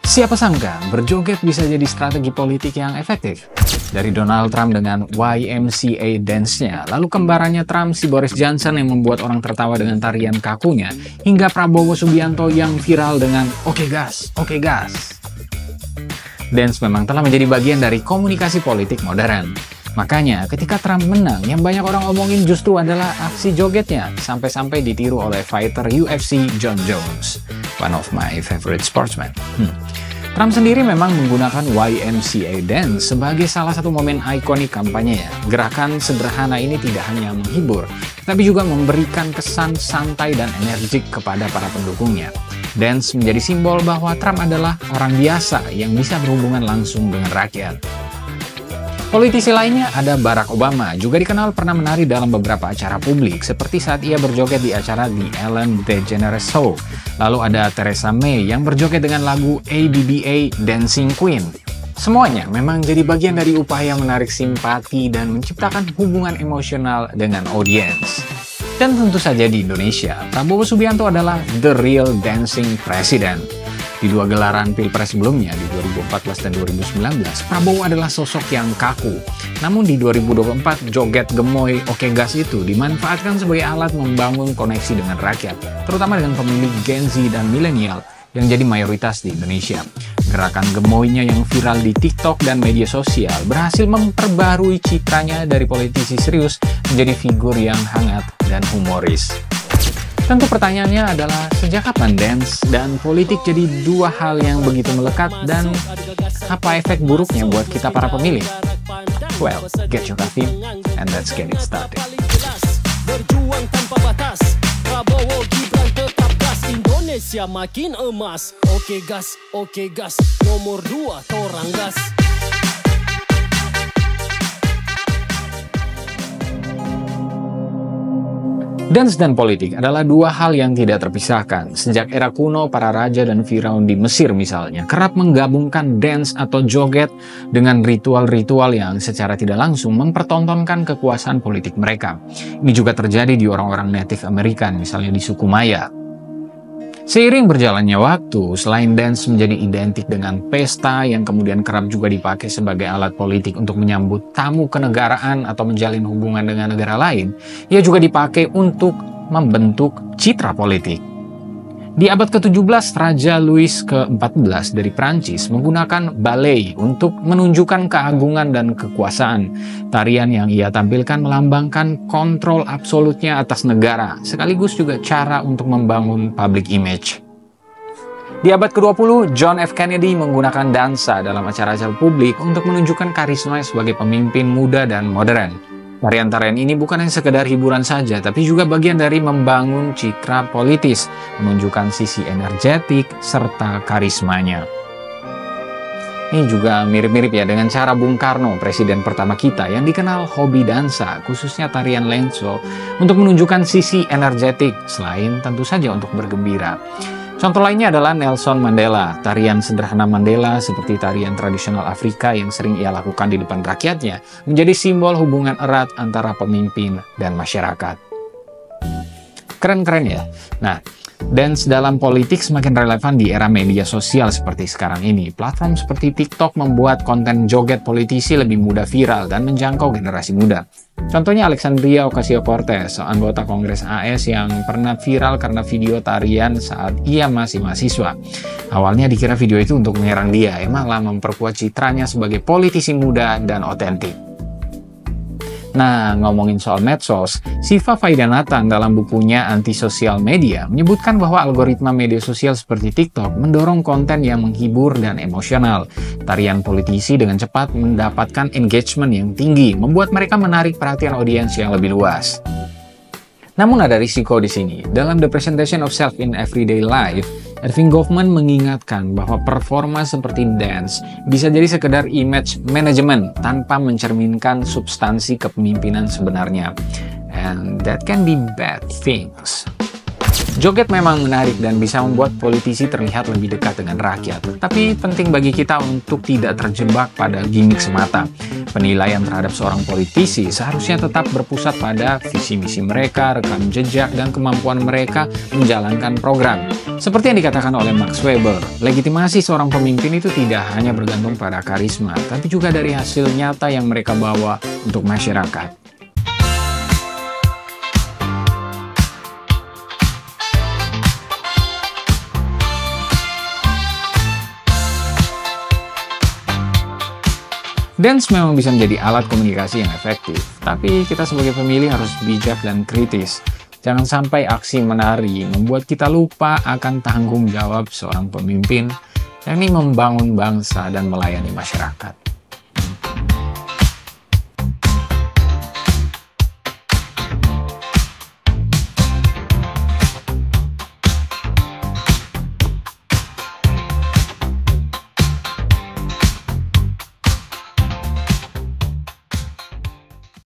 Siapa sangka berjoget bisa jadi strategi politik yang efektif? Dari Donald Trump dengan YMCA dance-nya, lalu kembarannya Trump si Boris Johnson yang membuat orang tertawa dengan tarian kakunya, hingga Prabowo Subianto yang viral dengan "Oke gas, oke gas". Dance memang telah menjadi bagian dari komunikasi politik modern. Makanya ketika Trump menang, yang banyak orang omongin justru adalah aksi jogetnya, sampai-sampai ditiru oleh fighter UFC John Jones, one of my favorite sportsmen. Trump sendiri memang menggunakan YMCA Dance sebagai salah satu momen ikonik kampanyenya. Gerakan sederhana ini tidak hanya menghibur, tapi juga memberikan kesan santai dan energik kepada para pendukungnya. Dance menjadi simbol bahwa Trump adalah orang biasa yang bisa berhubungan langsung dengan rakyat. Politisi lainnya ada Barack Obama, juga dikenal pernah menari dalam beberapa acara publik, seperti saat ia berjoget di acara The Ellen DeGeneres Show. Lalu ada Theresa May yang berjoget dengan lagu ABBA Dancing Queen. Semuanya memang jadi bagian dari upaya menarik simpati dan menciptakan hubungan emosional dengan audiens. Dan tentu saja di Indonesia, Prabowo Subianto adalah the real dancing president. Di dua gelaran pilpres sebelumnya, di 2014 dan 2019, Prabowo adalah sosok yang kaku. Namun di 2024, joget gemoy oke gas itu dimanfaatkan sebagai alat membangun koneksi dengan rakyat, terutama dengan pemilih Gen Z dan milenial yang jadi mayoritas di Indonesia. Gerakan gemoynya yang viral di TikTok dan media sosial berhasil memperbarui citranya dari politisi serius menjadi figur yang hangat dan humoris. Tentu pertanyaannya adalah, sejak kapan dance dan politik jadi dua hal yang begitu melekat, dan apa efek buruknya buat kita para pemilih? Well, get your coffee and let's get it started. Berjuang tanpa batas, Prabowo Gibran tetap gas, Indonesia makin emas. Oke gas, nomor 2 torang gas. Dance dan politik adalah dua hal yang tidak terpisahkan. Sejak era kuno, para raja dan Firaun di Mesir misalnya kerap menggabungkan dance atau joget dengan ritual-ritual yang secara tidak langsung mempertontonkan kekuasaan politik mereka. Ini juga terjadi di orang-orang Native American, misalnya di suku Maya. Seiring berjalannya waktu, selain dance menjadi identik dengan pesta yang kemudian kerap juga dipakai sebagai alat politik untuk menyambut tamu kenegaraan atau menjalin hubungan dengan negara lain, ia juga dipakai untuk membentuk citra politik. Di abad ke-17, Raja Louis ke-14 dari Prancis menggunakan ballet untuk menunjukkan keagungan dan kekuasaan. Tarian yang ia tampilkan melambangkan kontrol absolutnya atas negara, sekaligus juga cara untuk membangun public image. Di abad ke-20, John F. Kennedy menggunakan dansa dalam acara-acara publik untuk menunjukkan karisma sebagai pemimpin muda dan modern. Tarian-tarian ini bukan hanya sekedar hiburan saja, tapi juga bagian dari membangun citra politis, menunjukkan sisi energetik serta karismanya. Ini juga mirip-mirip ya dengan cara Bung Karno, presiden pertama kita, yang dikenal hobi dansa, khususnya tarian lenso, untuk menunjukkan sisi energetik, selain tentu saja untuk bergembira. Contoh lainnya adalah Nelson Mandela. Tarian sederhana Mandela seperti tarian tradisional Afrika yang sering ia lakukan di depan rakyatnya menjadi simbol hubungan erat antara pemimpin dan masyarakat. Keren-keren ya? Nah, dance dalam politik semakin relevan di era media sosial seperti sekarang ini. Platform seperti TikTok membuat konten joget politisi lebih mudah viral dan menjangkau generasi muda. Contohnya Alexandria Ocasio-Cortez, anggota Kongres AS yang pernah viral karena video tarian saat ia masih mahasiswa. Awalnya dikira video itu untuk menyerang dia, malah memperkuat citranya sebagai politisi muda dan otentik. Nah, ngomongin soal medsos, Siva Vaidyanathan dalam bukunya Anti-Sosial Media menyebutkan bahwa algoritma media sosial seperti TikTok mendorong konten yang menghibur dan emosional. Tarian politisi dengan cepat mendapatkan engagement yang tinggi, membuat mereka menarik perhatian audiens yang lebih luas. Namun ada risiko di sini. Dalam The Presentation of Self in Everyday Life, Erving Goffman mengingatkan bahwa performa seperti dance bisa jadi sekedar image management tanpa mencerminkan substansi kepemimpinan sebenarnya. And that can be bad things. Joget memang menarik dan bisa membuat politisi terlihat lebih dekat dengan rakyat. Tapi penting bagi kita untuk tidak terjebak pada gimmick semata. Penilaian terhadap seorang politisi seharusnya tetap berpusat pada visi misi mereka, rekam jejak, dan kemampuan mereka menjalankan program. Seperti yang dikatakan oleh Max Weber, legitimasi seorang pemimpin itu tidak hanya bergantung pada karisma, tapi juga dari hasil nyata yang mereka bawa untuk masyarakat. Dance memang bisa menjadi alat komunikasi yang efektif, tapi kita sebagai pemilih harus bijak dan kritis. Jangan sampai aksi menari membuat kita lupa akan tanggung jawab seorang pemimpin, yakni membangun bangsa dan melayani masyarakat.